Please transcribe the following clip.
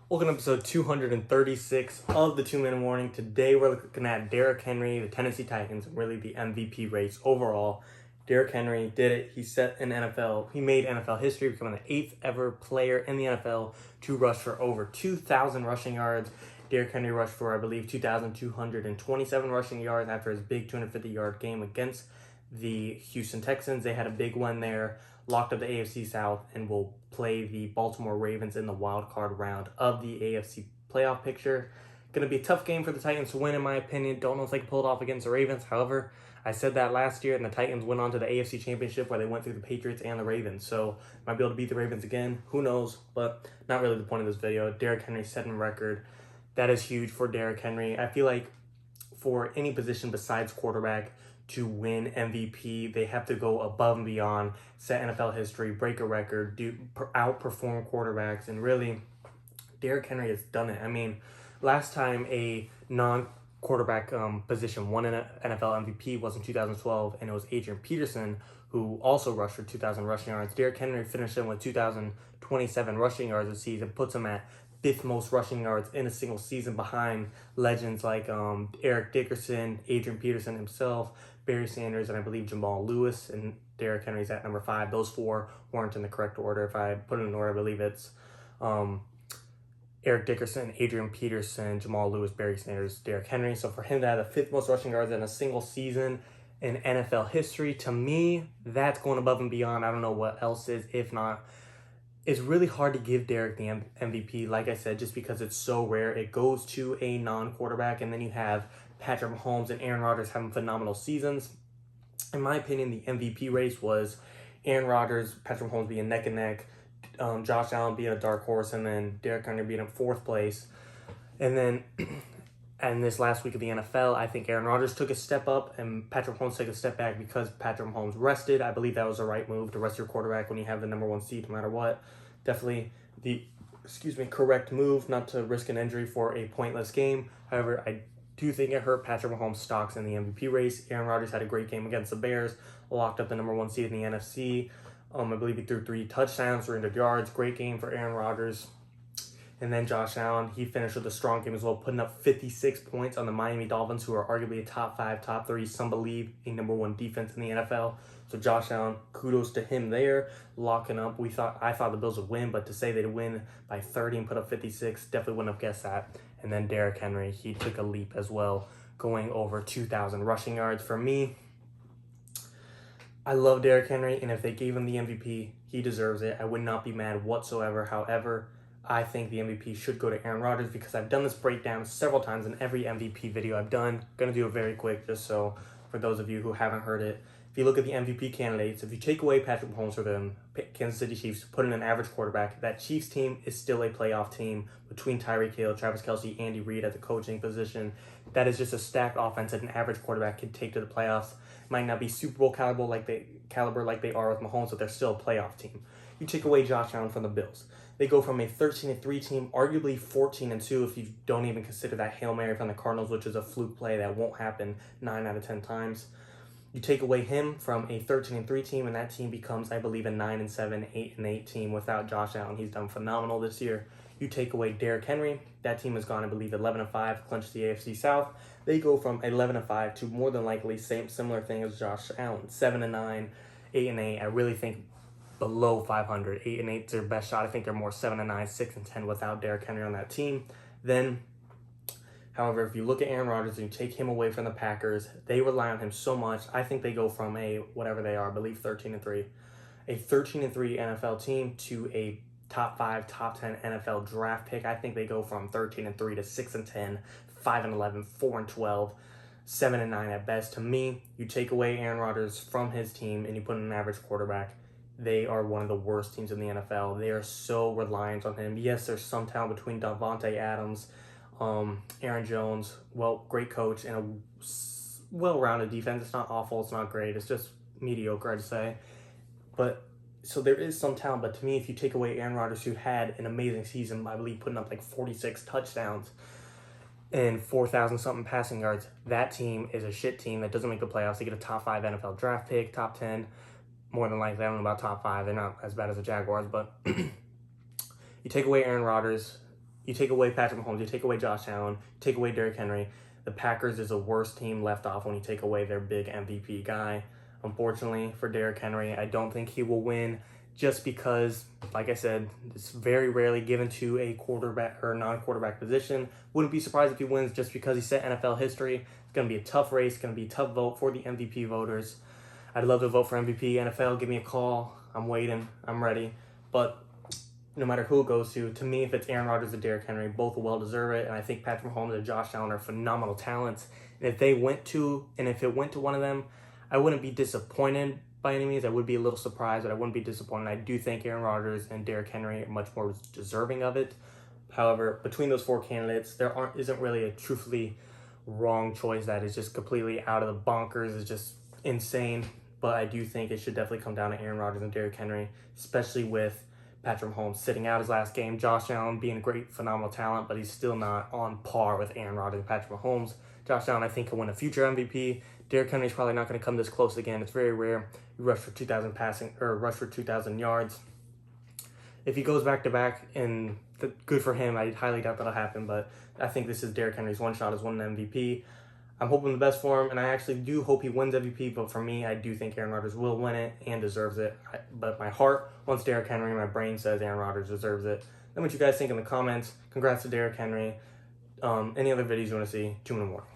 Welcome to episode 236 of the 2-Minute Warning. Today we're looking at Derrick Henry, the Tennessee Titans, and really the MVP race overall. Derrick Henry did it. He made NFL history, becoming the 8th ever player in the NFL to rush for over 2,000 rushing yards. Derrick Henry rushed for, I believe, 2,227 rushing yards after his big 250-yard game against the Houston Texans. They had a big one there, locked up the AFC South, and will play the Baltimore Ravens in the wild card round of the AFC playoff picture. Going to be a tough game for the Titans to win, in my opinion. Don't know if they can pull it off against the Ravens. However, I said that last year, and the Titans went on to the AFC Championship where they went through the Patriots and the Ravens. So, might be able to beat the Ravens again. Who knows? But not really the point of this video. Derrick Henry setting a record. That is huge for Derrick Henry. I feel like for any position besides quarterback to win MVP, they have to go above and beyond, set NFL history, break a record, outperform quarterbacks, and really, Derrick Henry has done it. I mean, last time a non-quarterback position won an NFL MVP was in 2012, and it was Adrian Peterson, who also rushed for 2,000 rushing yards. Derrick Henry finished in with 2,027 rushing yards this season, puts him at 5th most rushing yards in a single season behind legends like Eric Dickerson, Adrian Peterson himself, Barry Sanders, and I believe Jamal Lewis, and Derrick Henry's at number 5. Those 4 weren't in the correct order. If I put it in order, I believe it's Eric Dickerson, Adrian Peterson, Jamal Lewis, Barry Sanders, Derrick Henry. So for him to have the 5th most rushing yards in a single season in NFL history, to me, that's going above and beyond. I don't know what else is, if not. It's really hard to give Derrick the MVP, like I said, just because it's so rare. It goes to a non-quarterback, and then you have Patrick Mahomes and Aaron Rodgers having phenomenal seasons. In my opinion, the MVP race was Aaron Rodgers, Patrick Mahomes being neck and neck, Josh Allen being a dark horse, and then Derrick Henry being in 4th place. And then, and this last week of the NFL, I think Aaron Rodgers took a step up and Patrick Mahomes took a step back because Patrick Mahomes rested. I believe that was the right move to rest your quarterback when you have the number 1 seed, no matter what. Definitely the, correct move, not to risk an injury for a pointless game. However, I do think it hurt Patrick Mahomes' stocks in the MVP race. Aaron Rodgers had a great game against the Bears, locked up the number 1 seed in the NFC. I believe he threw 3 touchdowns, 300 yards. Great game for Aaron Rodgers. And then Josh Allen, he finished with a strong game as well, putting up 56 points on the Miami Dolphins, who are arguably a top 5, top 3, some believe a number 1 defense in the NFL. So Josh Allen, kudos to him there, locking up. I thought the Bills would win, but to say they'd win by 30 and put up 56, definitely wouldn't have guessed that. And then Derrick Henry, he took a leap as well, going over 2,000 rushing yards. For me, I love Derrick Henry, and if they gave him the MVP, he deserves it. I would not be mad whatsoever. However, I think the MVP should go to Aaron Rodgers because I've done this breakdown several times in every MVP video I've done. Going to do it very quick just so for those of you who haven't heard it. If you look at the MVP candidates, if you take away Patrick Mahomes for the Kansas City Chiefs, put in an average quarterback, that Chiefs team is still a playoff team between Tyreek Hill, Travis Kelce, Andy Reid at the coaching position. That is just a stacked offense that an average quarterback can take to the playoffs. Might not be Super Bowl caliber like they are with Mahomes, but they're still a playoff team. You take away Josh Allen from the Bills. They go from a 13-3 team, arguably 14-2 if you don't even consider that Hail Mary from the Cardinals, which is a fluke play that won't happen 9 out of 10 times. You take away him from a 13-3 team, and that team becomes, I believe, a 9-7, 8-8 team without Josh Allen. He's done phenomenal this year. You take away Derrick Henry, that team has gone, I believe, 11-5, clinched the AFC South. They go from 11-5 to more than likely similar thing as Josh Allen, 7-9, 8-8. I really think below 500. 8-8 is their best shot. I think they're more 7-9, 6-10 without Derrick Henry on that team. Then, however, if you look at Aaron Rodgers and you take him away from the Packers, they rely on him so much. I think they go from a, whatever they are, I believe 13-3, a 13-3 NFL team to a top 5, top 10 NFL draft pick. I think they go from 13-3 to 6-10, 5-11, 4-12, 7-9 at best. To me, you take away Aaron Rodgers from his team and you put in an average quarterback, they are one of the worst teams in the NFL. They are so reliant on him. Yes, there's some talent between Davante Adams, Aaron Jones, great coach, and a well-rounded defense. It's not awful, it's not great, it's just mediocre, I'd say. But so there is some talent, but to me, if you take away Aaron Rodgers, who had an amazing season, I believe putting up like 46 touchdowns and 4,000-something passing yards, that team is a shit team that doesn't make the playoffs. They get a top 5 NFL draft pick, top 10, more than likely. I don't know about top 5. They're not as bad as the Jaguars, but you take away Aaron Rodgers, You take away Patrick Mahomes, you take away Josh Allen, you take away Derrick Henry. The Packers is the worst team left off when you take away their big MVP guy. Unfortunately for Derrick Henry, I don't think he will win just because, like I said, it's very rarely given to a quarterback or non-quarterback position. Wouldn't be surprised if he wins just because he set NFL history. It's going to be a tough race, it's going to be a tough vote for the MVP voters. I'd love to vote for MVP. NFL, give me a call. I'm waiting. I'm ready. But no matter who it goes to me, if it's Aaron Rodgers or Derrick Henry, both will well deserve it. And I think Patrick Mahomes and Josh Allen are phenomenal talents. And if it went to one of them, I wouldn't be disappointed by any means. I would be a little surprised, but I wouldn't be disappointed. I do think Aaron Rodgers and Derrick Henry are much more deserving of it. However, between those four candidates, there isn't really a truthfully wrong choice that is just completely out of the bonkers. It's just insane. But I do think it should definitely come down to Aaron Rodgers and Derrick Henry, especially with Patrick Mahomes sitting out his last game. Josh Allen being a great, phenomenal talent, but he's still not on par with Aaron Rodgers and Patrick Mahomes. Josh Allen, I think, can win a future MVP. Derrick Henry's probably not going to come this close again. It's very rare. You rush for 2,000 yards. If he goes back to back, and good for him, I highly doubt that'll happen. But I think this is Derrick Henry's one shot as winning MVP. I'm hoping the best for him, and I actually do hope he wins MVP, but for me, I do think Aaron Rodgers will win it and deserves it. But my heart wants Derrick Henry, my brain says Aaron Rodgers deserves it. Let me know what you guys think in the comments. Congrats to Derrick Henry. Any other videos you want to see, 2 in the morning.